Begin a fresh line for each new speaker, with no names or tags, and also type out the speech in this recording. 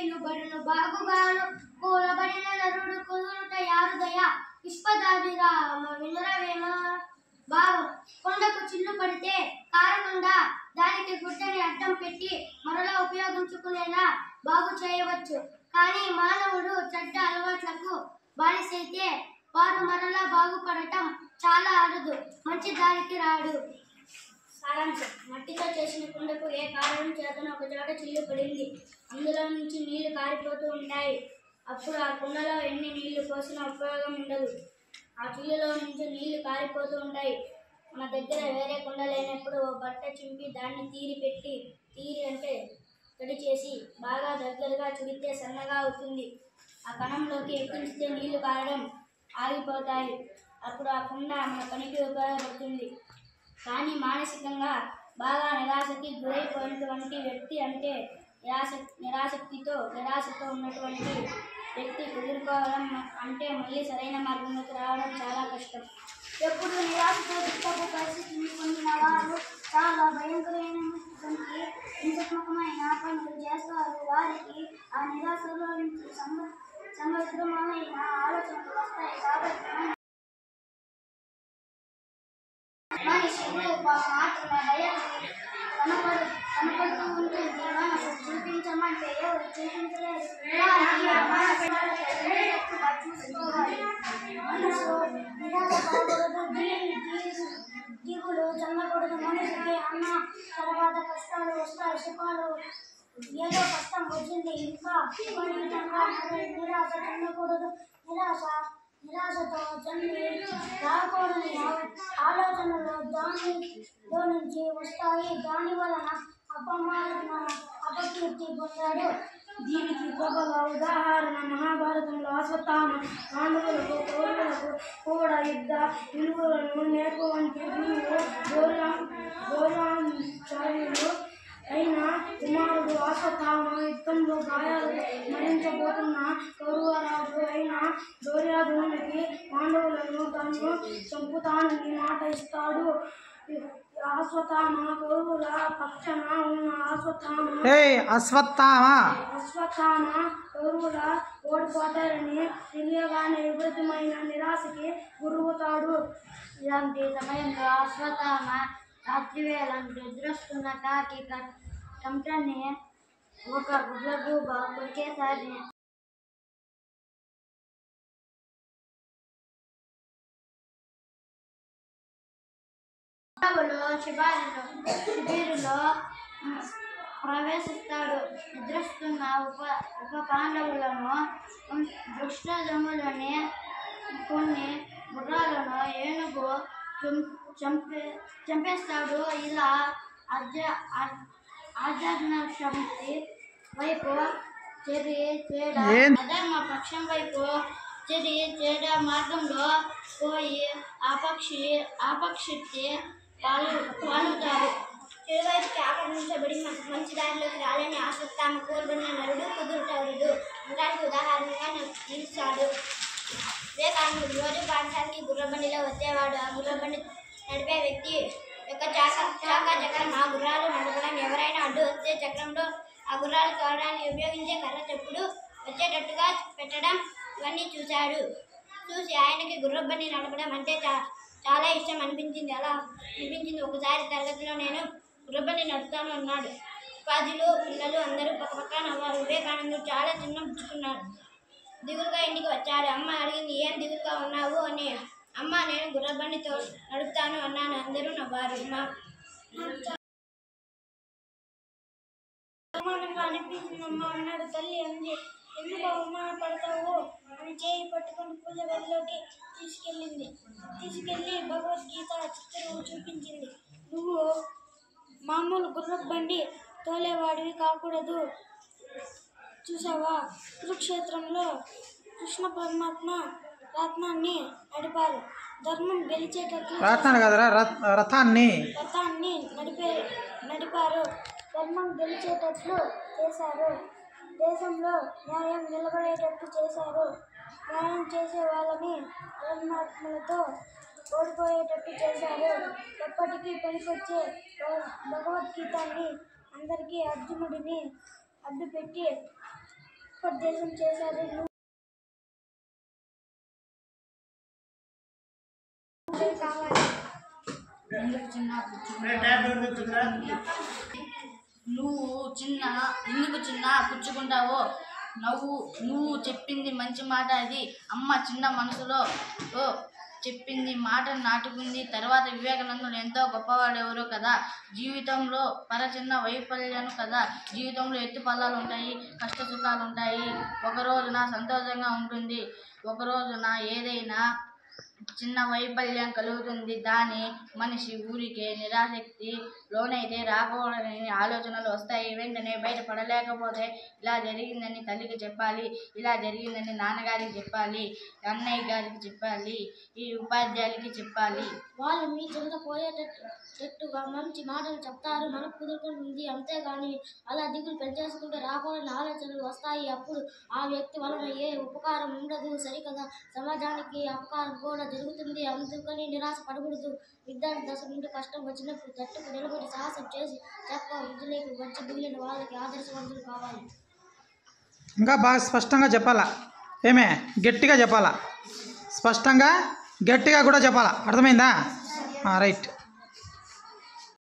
నీళ్లు బడును బాగుగాను కూలబడిన నరుడు కుదురుట యారుదయ విశ్వదాభిరామ వినురవేమ. భావం కొండకు చిల్లు పడితే కారకుండా దానికి గుడ్డని అడ్డం పెట్టి మరలా ఉపయోగించుకునేలా బాగు చేయవచ్చు. కానీ మానవుడు చెడ్డ అలవాట్లకు బానిసైతే వారు మరలా బాగుపడటం చాలా అరుదు, మంచి దారికి రాడు. సారాంశం: మట్టితో చేసిన కుండకు ఏ కారణం చేతన ఒక చోట చిల్లు పడింది. అందులో నుంచి నీళ్లు కారిపోతూ ఉంటాయి. అప్పుడు ఆ కుండలో ఎన్ని నీళ్లు పోసినా ఉపయోగం ఉండదు. ఆ చిల్లులో నుంచి నీళ్లు కారిపోతూ ఉంటాయి. మన దగ్గర వేరే కుండ లేనప్పుడు ఓ బట్ట చింపి దాన్ని తీరి అంటే తడి చేసి బాగా దగ్గరగా చుడితే సన్నగా అవుతుంది. ఆ కణంలోకి ఎక్కించితే నీళ్లు కారడం ఆగిపోతాయి. అప్పుడు ఆ కుండ మన పనికి ఉపయోగపడుతుంది. కానీ మానసికంగా బాగా నిరాశకి గురైపోయినటువంటి వ్యక్తి అంటే నిరాశతో ఉన్నటువంటి వ్యక్తి కుదురుకోవడం అంటే మళ్ళీ సరైన మార్గంలోకి రావడం చాలా కష్టం. ఎప్పుడు నిరాశతో దుఃఖపు పరిస్థితిని పొందిన వారు చాలా భయంకరమైనటువంటి హింసాత్మకమైన పనులు చేస్తారు. వారికి ఆ నిరాశలో నుంచి సమగ్రమైన ఆలోచనలు వస్తాయి. కాబట్టి మనిషి మాత్రమే భయాన్ని కనపడుతూ ఉంటుంది. మనకు చూపించమంటే ఎవరు చూపించలేదు. చూసుకోవాలి. మనసు నిరాశపడకూడదు, దిగులు చెందకూడదు. మనిషికి అన్న తర్వాత కష్టాలు వస్తాయి, సుఖాలు. ఏదో కష్టం వచ్చింది ఇంకా విపరీతంగా నిరాశ చెందకూడదు. నిరాశతో చెంది రాకూడని ఆలోచనలు దానిలో నుంచి వస్తాయి. దాని వలన అపకీర్తి పొందాడు. దీనికి ప్రబల ఉదాహరణ మహాభారతంలో అశ్వత్థామ పాండవులకు కౌరవులకు కూడా యుద్ధ విలువలను నేర్పవంటి గౌరవాచార్యులు అయిన కుమారుడు అశ్వత్థామ యుద్ధంలో గాయాలు మరించబోతున్న కౌరవరాజు అయిన దుర్యోధనునికి పాండవులను తాను చంపుతానని మాట ఇస్తాడు. అశ్వత్థామ కౌరవుల పక్షాన ఉన్న అశ్వత్థామ కౌరవుల ఓడిపోతారని తెలియగానే విపరీతమైన నిరాశకి గురవుతాడు. ఇలాంటి సమయంలో అశ్వత్థామ రాత్రివేళ నిద్రొస్తున్న కాకి కంటని ఒక గుడ్లగూబ కొరికేసారి శిబిరులో ప్రవేశిస్తాడు. నిద్రిస్తున్న ఉప పాండవులను దుష్టజములని కొన్ని గుర్రాలను ఏనుగు చంపేస్తాడు. ఇలా ఆధ్యాత్మిక శక్తి వైపు అధర్మ పక్షం వైపు చెడ మార్గంలో పోయి ఆపక్షికి పాలుతారు. చెడువైపుకి ఆకర్షించబడి మంచి దారిలోకి రాలని అశ్వత్థామ కోల్బడిన నరుడు కుదురుటారుడు అలాంటి ఉదాహరణగా నిలిచాడు. వివేకానందుడు రోజు పాఠశాలకి గుర్రబండిలో వచ్చేవాడు. ఆ గుర్రబండి నడిపే వ్యక్తి యొక్క చక్రం ఆ గుర్రాలు నడపడం, ఎవరైనా అడ్డు వస్తే చక్రంలో ఆ గుర్రాలు తోడడానికి ఉపయోగించే కర్ర చెప్పుడు వచ్చేటట్టుగా పెట్టడం ఇవన్నీ చూసి ఆయనకి గుర్రబండి నడపడం అంటే చాలా ఇష్టం అనిపించింది. ఒకసారి తరగతిలో నేను గుర్రబండి నడుపుతాను అన్నాడు. ఉపాధ్యులు పిల్లలు అందరూ పక్కపక్క నవ్వారు. వివేకానందుడు చాలా చిన్నపుచ్చుకున్నాడు. దిగులుగా ఇంటికి వచ్చాడు. అమ్మ అడిగింది, ఏం దిగులుగా ఉన్నావు అని. అమ్మ, నేను గుర్రబండితో నడుపుతాను అన్నాను. అందరూ నవ్వారు. అవమానంగా అనిపించిందమ్మా అన్నాడు. తల్లి అంది, ఎందుకు అవమానపడతావు అని చేయి పట్టుకుని పూజ గదిలోకి తీసుకెళ్ళి భగవద్గీత చిత్రం చూపించింది. నువ్వు మామూలు గుర్రబండి తోలేవాడివి కాకూడదు. చూసావా, కురుక్షేత్రంలో కృష్ణ పరమాత్మ రథాన్ని నడిపారు. ధర్మం గెలిచేటట్లు రథాన్ని నడిపారు. ధర్మం గెలిచేటట్లు చేశారు. దేశంలో న్యాయం నిలబడేటట్టు చేశారు. న్యాయం చేసే వాళ్ళని ధర్మాత్మలతో ఓడిపోయేటట్టు చేశారు. ఎప్పటికీ పనికొచ్చే భగవద్గీతాన్ని అందరికీ అర్జునుడిని అడ్డుపెట్టి ఉపదేశం చేశారు.
ఎందుకు చిన్న పుచ్చుకుంటావో? నువ్వు చెప్పింది మంచి మాట. అది అమ్మ చిన్న మనసులో చెప్పింది మాట నాటుకుంది. తర్వాత వివేకానందుడు ఎంతో గొప్పవాడెవరో కదా. జీవితంలో చిన్న వైఫల్యాలు కదా. జీవితంలో ఎత్తుపల్లాలు ఉంటాయి, కష్ట సుఖాలు ఉంటాయి. ఒకరోజున సంతోషంగా ఉంటుంది, ఒకరోజున ఏదైనా చిన్న వైఫల్యం కలుగుతుంది. దాని మనిషి ఊరికే నిరాశక్తి లోనైతే రాకూడదని ఆలోచనలు వస్తాయి. వెంటనే బయటపడలేకపోతే ఇలా జరిగిందని తల్లికి చెప్పాలి, ఇలా జరిగిందని నాన్నగారికి చెప్పాలి, అన్నయ్య గారికి చెప్పాలి, ఈ ఉపాధ్యాయులకి చెప్పాలి.
వాళ్ళు మీ కింద పోయేటట్టుగా మంచి మాటలు చెప్తారు, మనకు కుదురుకుంటుంది. అంతేగాని అలా దిగులు పెంచేసుకుంటే రాకూడని ఆలోచనలు వస్తాయి. అప్పుడు ఆ వ్యక్తి వలన ఏ ఉపకారం ఉండదు, సరికదా. సమాజానికి అపకారం కూడా జరుగుతుంది. అందుకని నిరాశ పడకూడదు. విద్యార్థి దశ నుండి కష్టం వచ్చినప్పుడు తట్టుకు నిలబడి సాహసం చేసి చక్కగా వృద్ధులకు వచ్చి మిగిలిన వాళ్ళకి ఆదర్శవంతులు కావాలి.
ఇంకా బాగా స్పష్టంగా చెప్పాలా, ఏమే గట్టిగా చెప్పాలా, స్పష్టంగా గట్టిగా కూడా చెప్పాలా. అర్థమైందా? రైట్.